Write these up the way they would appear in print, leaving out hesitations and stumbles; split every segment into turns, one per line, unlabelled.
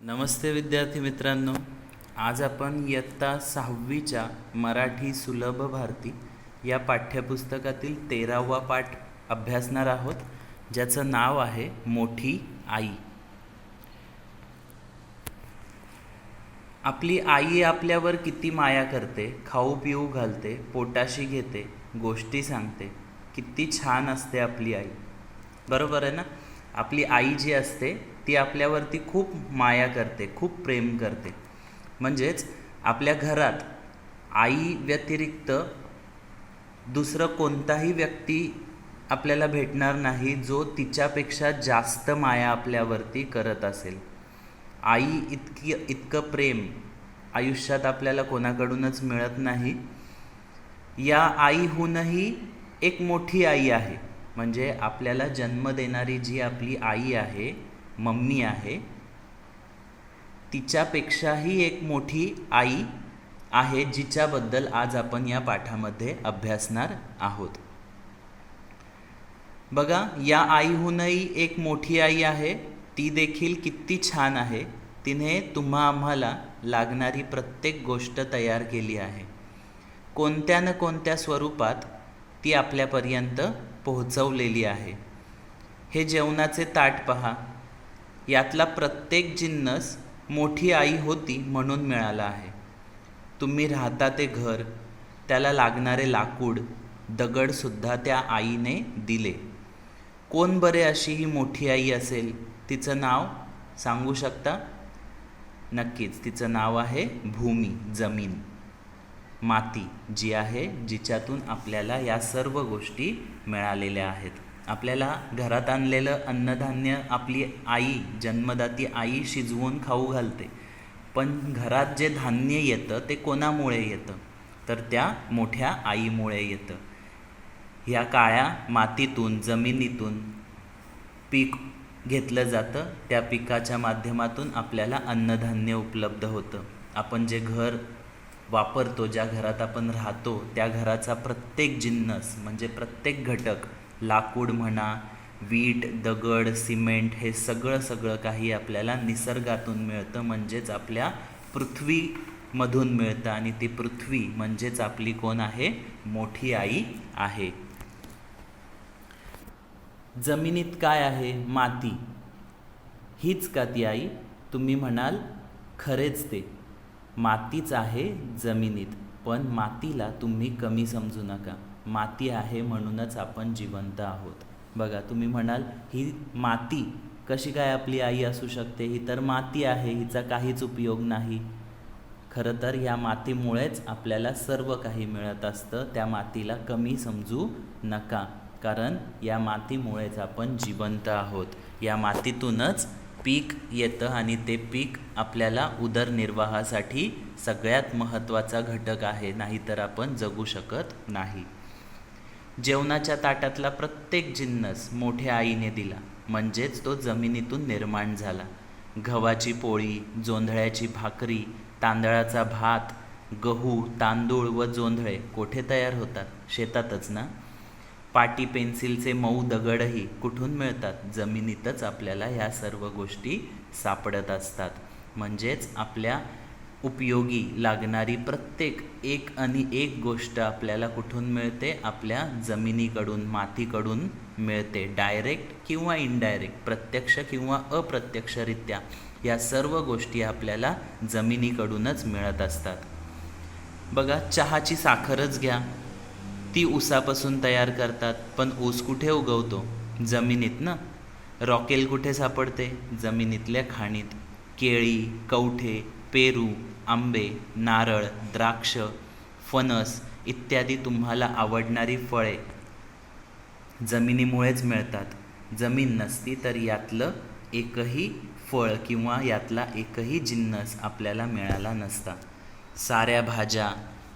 नमस्ते विद्यार्थी मित्रांनो, आज आपण इयत्ता 6वीच्या मराठी सुलभ भारती या पाठ्यपुस्तकातील 13वा पाठ अभ्यासणार आहोत, ज्याचं नाव आहे मोठी आई. आपली आई आपल्यावर किती माया करते, खाऊ पिऊ घालते, पोटाशी घेते, गोष्टी सांगते. किती छान असते आपली आई, बरोबर आहे ना. आपली आई जी असते ती आपल्यावरती खूप माया करते, खूप प्रेम करते. म्हणजेच आपल्या घरात आई व्यतिरिक्त दुसरं कोणताही व्यक्ती आपल्याला भेटणार नाही जो तिच्यापेक्षा जास्त माया आपल्यावरती करत असेल. आई इतकं प्रेम आयुष्यात आपल्याला कोणाकडूनच मिळत नाही. या आईहूनही एक मोठी आई आहे, म्हणजे आपल्याला जन्म देणारी जी आपली आई आहे, मम्मी आहे, तिच्यापेक्षाही एक मोठी आई आहे, जिच्याबद्दल आज आपण या पाठामध्ये अभ्यासणार आहोत. बघा, या आईहूनही एक मोठी आई आहे. ती देखील किती छान आहे. तिने तुम्हा आम्हाला लागणारी प्रत्येक गोष्ट तयार केली आहे. कोणत्या न कोणत्या स्वरूपात ती आपल्यापर्यंत पोहोचवलेली आहे. हे जेवणाचे ताट पहा, यातला प्रत्येक जिन्नस मोठी आई होती म्हणून मिळाला आहे. तुम्ही राहता ते घर, त्याला लागणारे लाकूड, दगडसुद्धा त्या आईने दिले. कोण बरे अशी ही मोठी आई असेल? तिचं नाव सांगू शकता? नक्कीच, तिचं नाव आहे भूमी, जमीन, माती, जी आहे जिच्यातून आपल्याला या सर्व गोष्टी मिळालेल्या आहेत. आपल्याला घरात आणलेलं अन्नधान्य आपली आई, जन्मदाती आई शिजवून खाऊ घालते. पण घरात जे धान्य येतं ते कोणामुळे येतं? तर त्या मोठ्या आईमुळे येतं. ह्या काळ्या मातीतून, जमिनीतून पीक घेतलं जातं. त्या पिकाच्या माध्यमातून आपल्याला अन्नधान्य उपलब्ध होतं. आपण जे घर वापरतो, ज्या घरात आपण राहतो, त्या घराचा प्रत्येक जिन्नस म्हणजे प्रत्येक घटक, लाकूड म्हणा, वीट, दगड, सिमेंट, हे सगळं काही आपल्याला निसर्गातून मिळतं, म्हणजेच आपल्या पृथ्वीमधून मिळतं. आणि ती पृथ्वी म्हणजेच आपली कोण आहे? मोठी आई आहे. जमिनीत काय आहे? माती. हीच का ती आई? तुम्ही म्हणाल, खरेच ते मातीच आहे जमिनीत. पण मातीला तुम्ही कमी समजू नका. माती आहे म्हणूनच आपण जिवंत आहोत. बघा, तुम्ही म्हणाल, ही माती कशी काय आपली आई असू शकते? ही तर माती आहे, हिचा काहीच उपयोग नाही. खरं तर या मातीमुळेच आपल्याला सर्व काही मिळत असतं. त्या मातीला कमी समजू नका, कारण या मातीमुळेच आपण जिवंत आहोत. या मातीतूनच पीक येतं आणि ते पीक आपल्याला उदरनिर्वाहासाठी सगळ्यात महत्त्वाचा घटक आहे, नाहीतर आपण जगू शकत नाही. जेवणाच्या ताटातला प्रत्येक जिन्नस मोठ्या आईने दिला, म्हणजेच तो जमिनीतून निर्माण झाला. गव्हाची पोळी, जोंधळ्याची भाकरी, तांदळाचा भात, गहू, तांदूळ व जोंधळे कोठे तयार होतात? शेतातच ना. पाटी पेन्सिलचे मऊ दगडही कुठून मिळतात? जमिनीतच आपल्याला ह्या सर्व गोष्टी सापडत असतात. म्हणजेच आपल्या उपयोगी लागणारी प्रत्येक एक गोष्ट आपल्याला कुठून मिळते? आपल्या जमिनीकडून, मातीकडून मिळते. डायरेक्ट किंवा इनडायरेक्ट, प्रत्यक्ष किंवा अप्रत्यक्षरित्या या सर्व गोष्टी आपल्याला जमिनीकडूनच मिळत असतात. बघा, चहाची साखरच घ्या, ती ऊसापासून तयार करतात. पण ऊस कुठे उगवतो? जमिनीत ना. रॉकेल कुठे सापडते? जमिनीतल्या खाणीत. केळी, कवठे, पेरू, आंबे, नारळ, द्राक्ष, फणस इत्यादी तुम्हाला आवडणारी फळे जमिनीमुळेच मिळतात. जमीन नसती तर यातलं एकही फळ किंवा यातला एकही जिन्नस आपल्याला मिळाला नसता. साऱ्या भाज्या,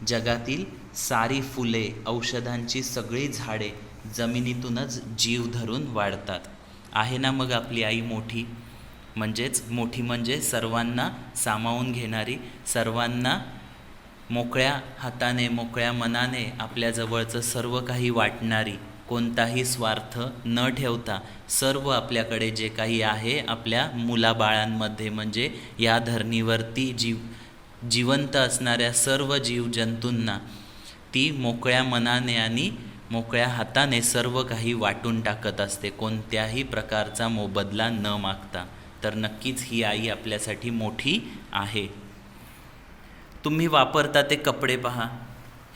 जगातील सारी फुले, औषधांची सगळी झाडे जमिनीतूनच जीव धरून वाढतात. आहे ना मग आपली आई मोठी? म्हणजेच मोठी म्हणजे सर्वांना सामावून घेणारी, सर्वांना मोकळ्या हाताने, मोकळ्या मनाने आपल्याजवळचं सर्व काही वाटणारी, कोणताही स्वार्थ न ठेवता सर्व आपल्याकडे जे काही आहे आपल्या मुलाबाळांमध्ये म्हणजे या धरणीवरती जिवंत असणाऱ्या सर्व जीवजंतूंना ती मोकळ्या मनाने आणि मोकळ्या हाताने सर्व काही वाटून टाकत असते, कोणत्याही प्रकारचा मोबदला न मागता. तर नक्कीच ही आई आपल्यासाठी मोठी आहे. तुम्ही वापरता ते कपडे पहा,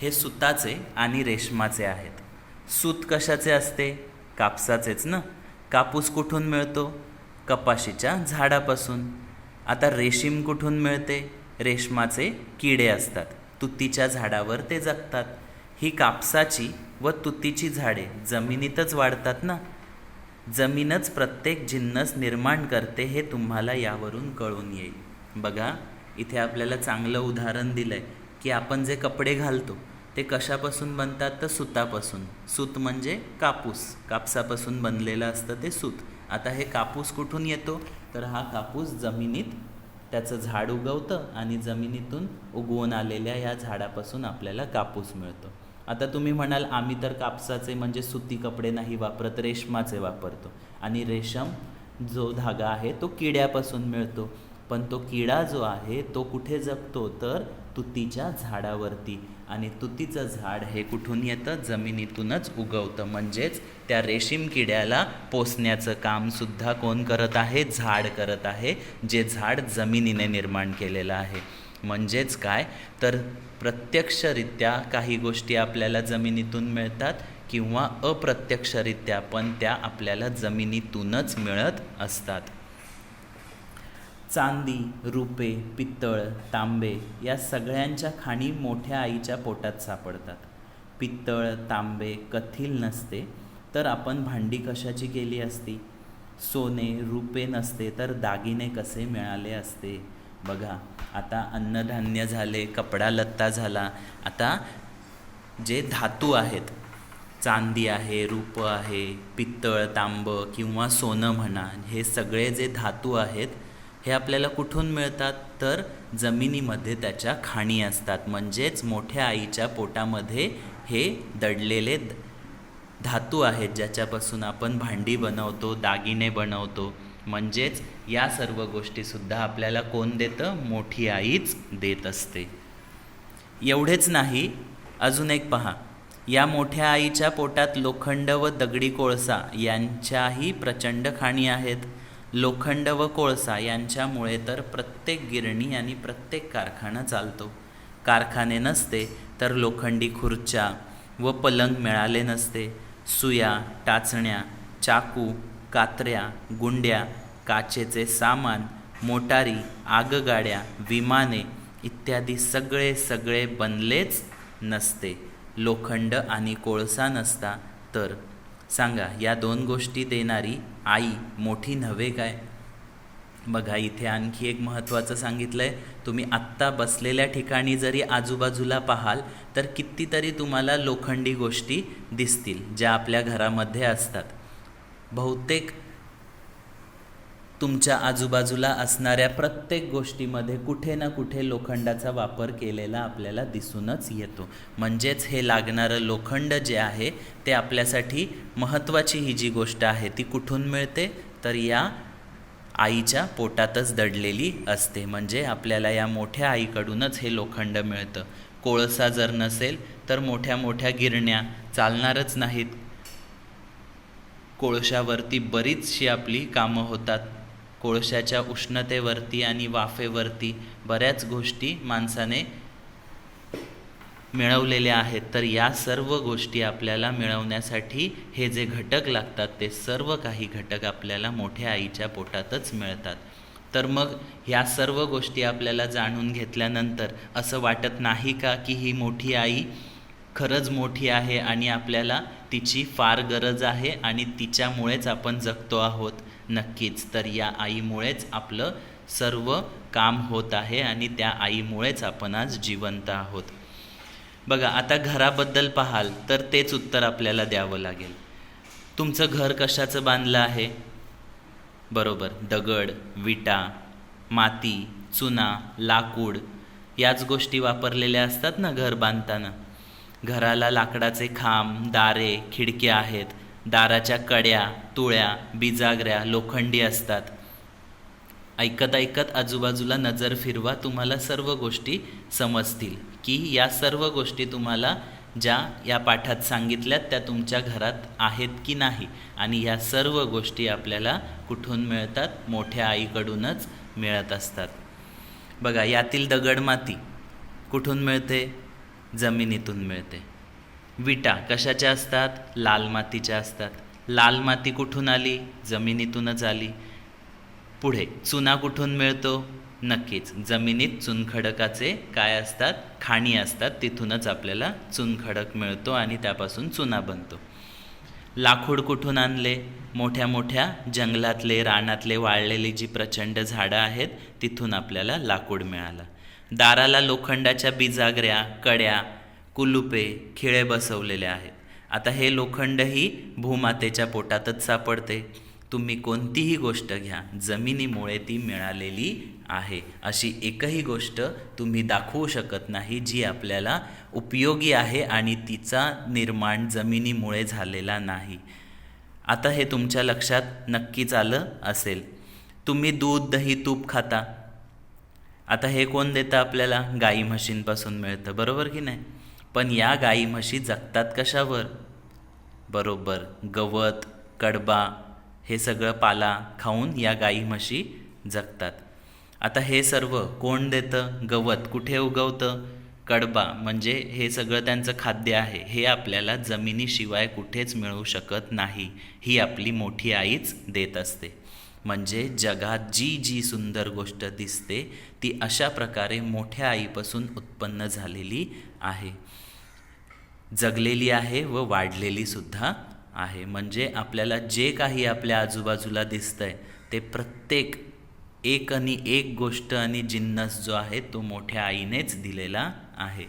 हे सुताचे आणि रेशमाचे आहेत. सूत कशाचे असते? कापसाचेच ना. कापूस कुठून मिळतो? कपाशीच्या झाडापासून. आता रेशीम कुठून मिळते? रेशमाचे किडे असतात, तुतीच्या झाडावर ते जगतात. ही कापसाची व तुतीची झाडे जमिनीतच वाढतात ना. जमीनच प्रत्येक जिन्नस निर्माण करते हे तुम्हाला यावरून कळून येईल. बघा, इथे आपल्याला चांगलं उदाहरण दिलं आहे की आपण जे कपडे घालतो ते कशापासून बनतात? तर सुतापासून. सूत म्हणजे कापूस, कापसापासून बनलेलं असतं ते सूत. आता हे कापूस कुठून येतो? तर हा कापूस जमिनीत त्याचं झाड उगवतं आणि जमिनीतून उगवून आलेल्या या झाडापासून आपल्याला कापूस मिळतो. आता तुम्ही म्हणाल आम्ही तर कापसाचे म्हणजे सुती कपडे नाही वापरत, रेशमाचे वापरतो. आणि रेशम जो धागा आहे तो किड्यापासून मिळतो. पण तो किडा जो आहे तो कुठे जगतो? तर तुतीच्या झाडावरती. आणि तुतीचं झाड हे कुठून येतं? जमिनीतूनच उगवतं. म्हणजेच त्या रेशीम किड्याला पोसण्याचं कामसुद्धा कोण करत आहे? झाड करत आहे, जे झाड जमिनीने निर्माण केलेलं आहे. म्हणजेच काय? तर प्रत्यक्षरित्या काही गोष्टी आपल्याला जमिनीतून मिळतात किंवा अप्रत्यक्षरित्या पण त्या आपल्याला जमिनीतूनच मिळत असतात. चांदी, रुपे, पित्तळ, तांबे या सगळ्यांच्या खाणी मोठ्या आईच्या पोटात सापडतात. पित्तळ, तांबे कथील नसते तर आपण भांडी कशाची केली असती? सोने, रुपे नसते तर दागिने कसे मिळाले असते? बघा, आता अन्नधान्य झाले, कपडा लत्ता झाला. आता जे धातू आहेत, चांदी आहे, रूप आहे, पित्तळ, तांबं किंवा सोनं म्हणा, हे सगळे जे धातू आहेत हे आपल्याला कुठून मिळतात? तर जमिनीमध्ये त्याच्या खाणी असतात. म्हणजेच मोठ्या आईच्या पोटामध्ये हे दडलेले धातू आहेत ज्याच्यापासून आपण भांडी बनवतो, दागिने बनवतो. म्हणजेच या सर्व गोष्टीसुद्धा आपल्याला कोण देतं? मोठी आईच देत असते. एवढेच नाही, अजून एक पहा, या मोठ्या आईच्या पोटात लोखंड व दगडी कोळसा यांच्याही प्रचंड खाणी आहेत. लोखंड व कोळसा यांच्यामुळे तर प्रत्येक गिरणी आणि प्रत्येक कारखाना चालतो. कारखाने नसते तर लोखंडी खुर्च्या व पलंग मिळाले नसते. सुया, टाचण्या, चाकू, कात्र्या, गुंड्या, काचेचे सामान, मोटारी, आगगाड्या, विमाने इत्यादी सगळे बनलेच नसते. लोखंड आणि कोळसा नसता तर. सांगा, या दोन गोष्टी देणारी आई मोठी नव्हे काय? बघा, इथे आणखी एक महत्त्वाचं सांगितलं आहे. तुम्ही आत्ता बसलेल्या ठिकाणी जरी आजूबाजूला पाहाल तर कितीतरी तुम्हाला लोखंडी गोष्टी दिसतील ज्या आपल्या घरामध्ये असतात. बहुतेक तुमच्या आजूबाजूला असणाऱ्या प्रत्येक गोष्टीमध्ये कुठे ना कुठे लोखंडाचा वापर केलेला आपल्याला दिसूनच येतो. म्हणजेच हे लागणारं लोखंड जे आहे ते आपल्यासाठी महत्त्वाची ही जी गोष्ट आहे ती कुठून मिळते? तर या आईच्या पोटातच दडलेली असते. म्हणजे आपल्याला या मोठ्या आईकडूनच हे लोखंड मिळतं. कोळसा जर नसेल तर मोठ्या मोठ्या गिरण्या चालणारच नाहीत. कोळशावरती बरीचशी आपली कामं होतात. कोळशाच्या उष्णतेवरती आणि वाफेवरती बऱ्याच गोष्टी माणसाने मिळवलेल्या आहेत. तर या सर्व गोष्टी आपल्याला मिळवण्यासाठी हे जे घटक लागतात ते सर्व काही घटक आपल्याला मोठ्या आईच्या पोटातच मिळतात. तर मग ह्या सर्व गोष्टी आपल्याला जाणून घेतल्यानंतर असं वाटत नाही का की ही मोठी आई खरंच मोठी आहे आणि आपल्याला तिची फार गरज आहे आणि तिच्यामुळेच आपण जगतो आहोत? नक्कीच. तर या आईमुळेच आपलं सर्व काम होत आहे आणि त्या आईमुळेच आपण आज जिवंत आहोत. बघा, आता घराबद्दल पाहाल तर तेच उत्तर आपल्याला द्यावं लागेल. तुमचं घर कशाचं बांधलं आहे? बरोबर, दगड, विटा, माती, चुना, लाकूड याच गोष्टी वापरलेल्या असतात ना घर बांधताना. घराला लाकडाचे खांब, दारे, खिडक्या आहेत. दाराच्या कड्या, तुळ्या, बिजागऱ्या लोखंडी असतात. ऐकत ऐकत आजूबाजूला नजर फिरवा, तुम्हाला सर्व गोष्टी समजतील की या सर्व गोष्टी तुम्हाला ज्या या पाठात सांगितल्यात त्या तुमच्या घरात आहेत की नाही. आणि या सर्व गोष्टी आपल्याला कुठून मिळतात? मोठ्या आईकडूनच मिळत असतात. बघा, यातील दगडमाती कुठून मिळते? जमिनीतून मिळते. विटा कशाच्या असतात? लाल मातीच्या असतात. लाल माती कुठून आली? जमिनीतूनच आली. पुढे चुना कुठून मिळतो? नक्कीच जमिनीत चुनखडकाचे काय असतात? खाणी असतात. तिथूनच आपल्याला चुनखडक मिळतो आणि त्यापासून चुना बनतो. लाकूड कुठून आणले? मोठ्या मोठ्या जंगलातले, रानातले वाळलेली जी प्रचंड झाडं आहेत तिथून आपल्याला लाकूड मिळालं. दाराला लोखंडाच्या बिजागऱ्या, कड्या, कुलुपे, खिळे बसवलेले आहेत. आता हे लोखंडही भूमातेच्या पोटातच सापडते. तुम्ही कोणतीही गोष्ट घ्या, जमिनीमुळे ती मिळालेली आहे. अशी एकही गोष्ट तुम्ही दाखवू शकत नाही जी आपल्याला उपयोगी आहे आणि तिचा निर्माण जमिनीमुळे झालेला नाही. आता हे तुमच्या लक्षात नक्कीच आलं असेल. तुम्ही दूध, दही, तूप खाता. आता हे कोण देतं आपल्याला? गाई म्हशींपासून मिळतं, बरोबर की नाही? पण या गाई म्हशी जगतात कशावर? बरोबर, गवत, कडबा हे सगळं पाला खाऊन या गाई म्हशी जगतात. आता हे सर्व कोण देतं? गवत कुठे उगवतं? कडबा, म्हणजे हे सगळं त्यांचं खाद्य आहे. हे आपल्याला जमिनीशिवाय कुठेच मिळू शकत नाही. ही आपली मोठी आईच देत असते. म्हणजे जगात जी जी सुंदर गोष्ट दिसते ती अशा प्रकारे मोठ्या आईपासून उत्पन्न झालेली आहे, जगलेली आहे व वाढलेली सुद्धा आहे. म्हणजे आपल्याला जे काही आपल्या आजूबाजूला दिसतंय ते प्रत्येक एक आणि एक गोष्ट आणि जिन्नस जो आहे तो मोठ्या आईनेच दिलेला आहे.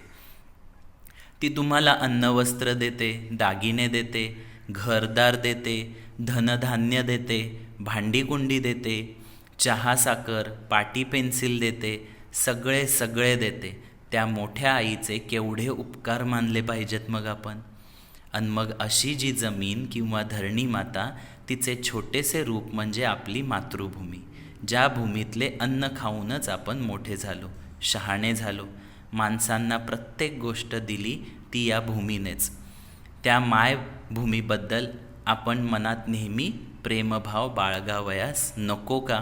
ती तुम्हाला अन्न वस्त्र देते, दागिने देते, घरदार देते, धनधान्य देते, भांडीकुंडी देते, चहा साखर, पाटी पेन्सिल देते, सगळे सगळे देते. त्या मोठ्या आईचे केवढे उपकार मानले पाहिजेत मग आपण. आणि मग अशी जी जमीन किंवा धरणी माता, तिचे छोटेसे रूप म्हणजे आपली मातृभूमी. ज्या भूमीतले अन्न खाऊनच आपण मोठे झालो, शहाणे झालो, माणसांना प्रत्येक गोष्ट दिली ती या भूमीनेच. त्या मायभूमीबद्दल आपण मनात नेहमी प्रेमभाव बाळगावयास नको का?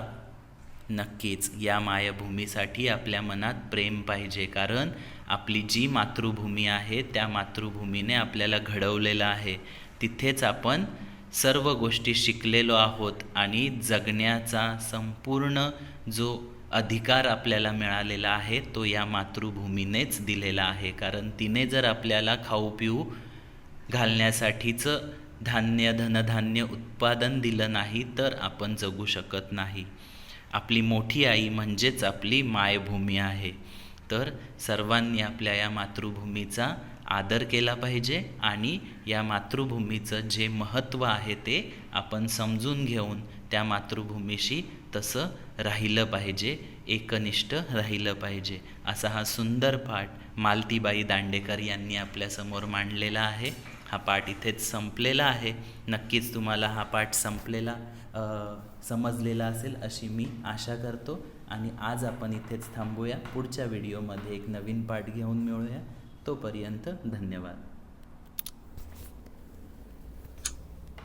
नक्कीच या मायभूमीसाठी आपल्या मनात प्रेम पाहिजे. कारण आपली जी मातृभूमी आहे त्या मातृभूमीने आपल्याला घडवलेलं आहे. तिथेच आपण सर्व गोष्टी शिकलेलो आहोत आणि जगण्याचा संपूर्ण जो अधिकार आपल्याला मिळालेला आहे तो या मातृभूमीनेच दिलेला आहे. कारण तिने जर आपल्याला खाऊ पिऊ घालण्यासाठीचं धान्य, धनधान्य उत्पादन दिलं नाही तर आपण जगू शकत नाही. आपली मोठी आई म्हणजेच आपली मायभूमी आहे. तर सर्वांनी आपल्या या मातृभूमीचा आदर केला पाहिजे आणि या मातृभूमीचं जे महत्त्व आहे ते आपण समजून घेऊन त्या मातृभूमीशी तसं राहिलं पाहिजे, एकनिष्ठ राहिलं पाहिजे. असा हा सुंदर पाठ मालतीबाई दांडेकर यांनी आपल्यासमोर मांडलेला आहे. हा पाठ इथेच संपलेला आहे. नक्कीच तुम्हाला हा पाठ समजलेला असेल अशी मी आशा करतो. आणि आज आपण इथेच थांबूया. पुढच्या व्हिडिओमध्ये एक नवीन पाठ घेऊन मिळूया. तोपर्यंत धन्यवाद.